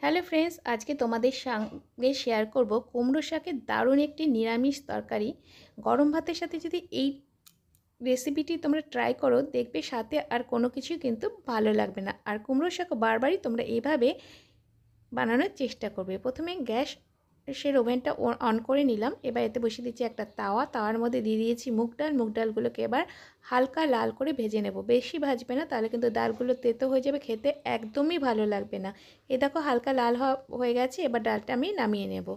Hello friends, আজকে তোমাদের সঙ্গে শেয়ার করব কুমড়ো শাকের দারুণ একটি নিরামিষ তরকারি। গরম ভাতের সাথে যদি এই রেসিপিটি তোমরা ট্রাই করো, দেখবে সাথে আর কোনো কিছুই কিন্তু ভালো লাগবে না। আর কুমড়ো শাক বারবারই তোমরা এইভাবে বানানোর চেষ্টা করবে। প্রথমে গ্যাসের ওভেনটা অন করে নিলাম। এবার এতে বসিয়ে দিচ্ছি একটা তাওয়ার মধ্যে দিয়ে দিয়েছি মুগ ডালগুলোকে এবার হালকা লাল করে ভেজে নেব। বেশি ভাজবে না, তাহলে কিন্তু ডালগুলো তেতো হয়ে যাবে, খেতে একদমই ভালো লাগবে না। এ দেখো হালকা লাল হয়ে গেছে। এবার ডালটা আমি নামিয়ে নেব।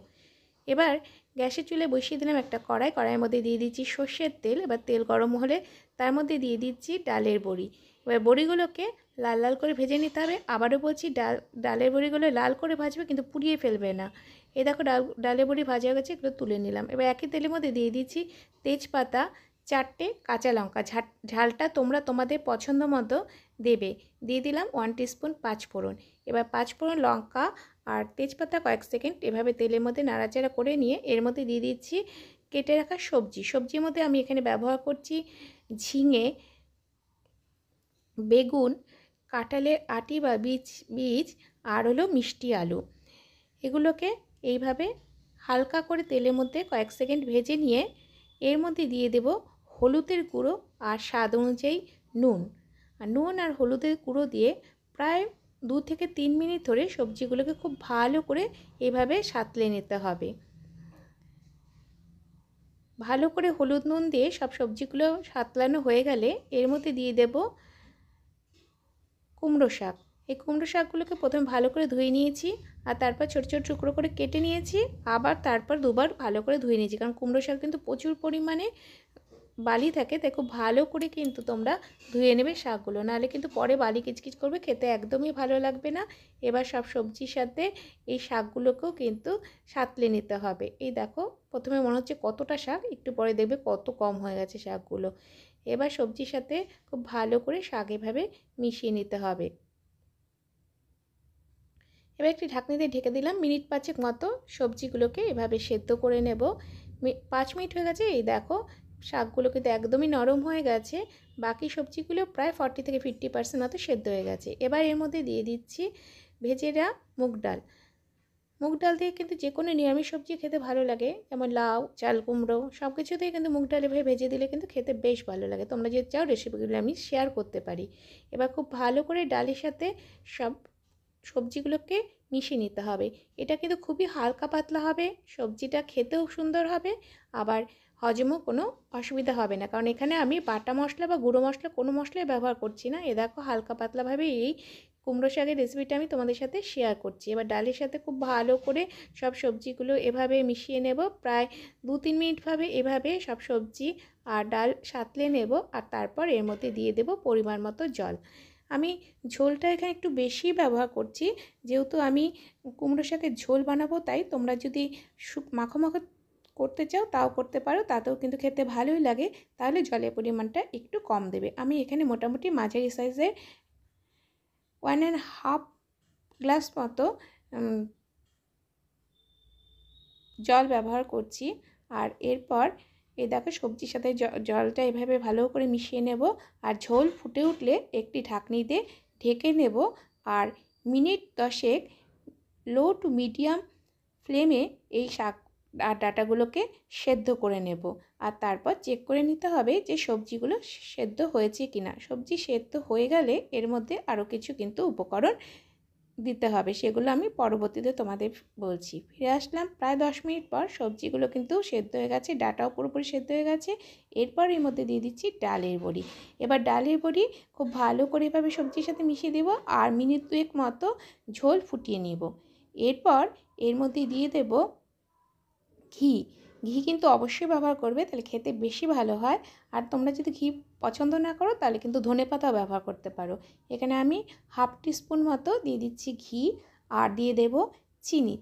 এবার গ্যাসের চুলে বসিয়ে দিলাম একটা কড়াইয়ের মধ্যে দিয়ে দিচ্ছি সর্ষের তেল। এবার তেল গরম হলে তার মধ্যে দিয়ে দিচ্ছি ডালের বড়ি। এবার বড়িগুলোকে লাল লাল করে ভেজে নিতে হবে। আবারও বলছি, ডালের বড়িগুলো লাল করে ভাজবে, কিন্তু পুড়িয়ে ফেলবে না। এই দেখো ডালের বড়ি ভাজা হয়ে গেছে, এগুলো তুলে নিলাম। এবার একই তেলের মধ্যে দিয়ে দিচ্ছি তেজপাতা, 4টে কাঁচা লঙ্কা। ঝালটা তোমরা তোমাদের পছন্দ মতো দেবে। দিয়ে দিলাম 1 টিস্পুন পাঁচফোড়ন। এবার পাঁচফোড়ন, লঙ্কা আর তেজপাতা কয়েক সেকেন্ড এভাবে তেলের মধ্যে নাড়াচাড়া করে নিয়ে এর মধ্যে দিয়ে দিচ্ছি কেটে রাখা সবজির মধ্যে আমি এখানে ব্যবহার করছি ঝিঙে, বেগুন, কাঁঠালের আটি বা বীজ আর হলো মিষ্টি আলু। এগুলোকে এইভাবে হালকা করে তেলের মধ্যে কয়েক সেকেন্ড ভেজে নিয়ে এর মধ্যে দিয়ে দেব হলুদের গুঁড়ো আর স্বাদ অনুযায়ী নুন আর হলুদের গুঁড়ো দিয়ে প্রায় 2 থেকে 3 মিনিট ধরে সবজিগুলোকে খুব ভালো করে এভাবে সাঁতলে নিতে হবে। ভালো করে হলুদ নুন দিয়ে সব সবজিগুলো সাঁতলানো হয়ে গেলে এর মধ্যে দিয়ে দেব কুমড়ো শাক। এই কুমড়ো শাকগুলোকে প্রথমে ভালো করে ধুয়ে নিয়েছি আর তারপর ছোট ছোট টুকরো করে কেটে নিয়েছি। আবার তারপর দুবার ভালো করে ধুয়ে নিয়েছি, কারণ কুমড়ো শাক কিন্তু প্রচুর পরিমাণে বালি থাকে, তাই খুব ভালো করে কিন্তু তোমরা ধুয়ে নেবে শাকগুলো, নাহলে কিন্তু পরে বালি কিচকিচ করবে, খেতে একদমই ভালো লাগবে না। এবার সব সবজির সাথে এই শাকগুলোকেও কিন্তু সাঁতলে নিতে হবে। এই দেখো, প্রথমে মনে হচ্ছে কতটা শাক, একটু পরে দেখবে কত কম হয়ে গেছে শাকগুলো। এবার সবজির সাথে খুব ভালো করে শাক এভাবে মিশিয়ে নিতে হবে। এবার একটি ঢাকনি দিয়ে ঢেকে দিলাম। মিনিট 5 মতো সবজিগুলোকে এভাবে সেদ্ধ করে নেব। 5 মিনিট হয়ে গেছে। এই দেখো শাকগুলো কিন্তু একদমই নরম হয়ে গেছে। বাকি সবজিগুলো প্রায় 40 থেকে 50% মতো সেদ্ধ হয়ে গেছে। এবার এর মধ্যে দিয়ে দিচ্ছি ভেজেরা মুগ ডাল দিয়ে কিন্তু যে কোনো নিরামিষ সবজি খেতে ভালো লাগে, যেমন লাউ, চাল কুমড়ো, সব কিছুতেই কিন্তু মুগ ডাল এভাবে ভেজে দিলে কিন্তু খেতে বেশ ভালো লাগে। তোমরা যদি চাও রেসিপিগুলো আমি শেয়ার করতে পারি। এবার খুব ভালো করে ডালের সাথে সব সবজিগুলোকে মিশিয়ে নিতে হবে। এটা কিন্তু খুবই হালকা পাতলা হবে, সবজিটা খেতেও সুন্দর হবে, আবার হজমও কোনো অসুবিধা হবে না, কারণ এখানে আমি বাটা মশলা বা গুঁড়ো মশলা কোনো মশলাই ব্যবহার করছি না। এ দেখো হালকা পাতলাভাবে এই কুমড়ো শাকের রেসিপিটা আমি তোমাদের সাথে শেয়ার করছি। এবার ডালের সাথে খুব ভালো করে সব সবজিগুলো এভাবে মিশিয়ে নেব। প্রায় 2-3 মিনিটভাবে এভাবে সব সবজি আর ডাল সাঁতলে নেব, আর তারপর এর মধ্যে দিয়ে দেব পরিমাণ মতো জল। আমি ঝোলটা এখানে একটু বেশি ব্যবহার করছি, যেহেতু আমি কুমড়ো শাকের ঝোল বানাবো, তাই তোমরা যদি মাখো মাখো করতে চাও তাও করতে পারো, তাতেও কিন্তু খেতে ভালোই লাগে। তাহলে জলের পরিমাণটা একটু কম দেবে। আমি এখানে মোটামুটি মাঝারি সাইজের 1.5 গ্লাস মতো জল ব্যবহার করছি। আর এরপর এই দেখো সবজির সাথে জলটা এভাবে ভালো করে মিশিয়ে নেব। আর ঝোল ফুটে উঠলে একটি ঢাকনি দিয়ে ঢেকে নেব। আর মিনিট 10 লো টু মিডিয়াম ফ্লেমে এই শাক আর ডাঁটাগুলোকে সেদ্ধ করে নেব। আর তারপর চেক করে নিতে হবে যে সবজিগুলো সেদ্ধ হয়েছে কিনা। সবজি সেদ্ধ হয়ে গেলে এর মধ্যে আরও কিছু কিন্তু উপকরণ দিতে হবে, সেগুলো আমি পরবর্তীতে তোমাদের বলছি। ফিরে আসলাম প্রায় 10 মিনিট পর। সবজিগুলো কিন্তু সেদ্ধ হয়ে গেছে, ডাঁটাও পুরোপুরি সেদ্ধ হয়ে গেছে। এরপর এর মধ্যে দিয়ে দিচ্ছি ডালের বড়ি। এবার ডালের বড়ি খুব ভালো করে এভাবে সবজির সাথে মিশিয়ে দেবো আর মিনিট 2 মতো ঝোল ফুটিয়ে নিব। এরপর এর মধ্যে দিয়ে দেব ঘি কিন্তু অবশ্যই ব্যবহার করবে, তাহলে খেতে বেশি ভালো হয়। আর তোমরা যদি ঘি পছন্দ না করো তাহলে কিন্তু ধনেপাতাও ব্যবহার করতে পারো। এখানে আমি 1/2 টিস্পুন মতো দিয়ে দিচ্ছি ঘি, আর দিয়ে দেব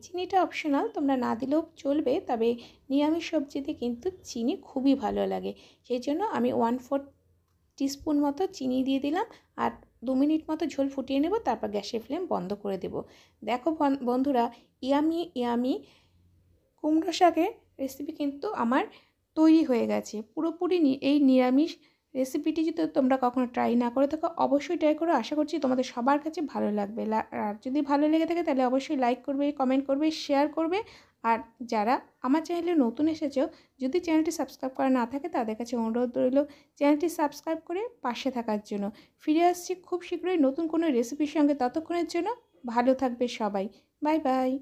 চিনিটা অপশনাল, তোমরা না দিলেও চলবে, তবে নিরামিষ সবজিতে কিন্তু চিনি খুবই ভালো লাগে, সেই জন্য আমি 1/4 টিস্পুন মতো চিনি দিয়ে দিলাম। আর 2 মিনিট মতো ঝোল ফুটিয়ে নেব, তারপর গ্যাসের ফ্লেম বন্ধ করে দেব। দেখো বন্ধুরা, ইয়ামি কুমড়ো শাকের রেসিপি কিন্তু আমার তৈরি হয়ে গেছে পুরোপুরি। এই নিরামিষ রেসিপিটি যদি তোমরা কখনো ট্রাই না করে থাকো অবশ্যই ট্রাই করো। আশা করছি তোমাদের সবার কাছে ভালো লাগবে। আর যদি ভালো লেগে থাকে তাহলে অবশ্যই লাইক করবে, কমেন্ট করবে, শেয়ার করবে। আর যারা আমার চ্যানেলে নতুন এসেছো, যদি চ্যানেলটি সাবস্ক্রাইব করা না থাকে তাদের কাছে অনুরোধ রইল চ্যানেলটি সাবস্ক্রাইব করে পাশে থাকার জন্য। ফিরে আসছি খুব শীঘ্রই নতুন কোনো রেসিপির সঙ্গে। ততক্ষণের জন্য ভালো থাকবে সবাই। Bye bye.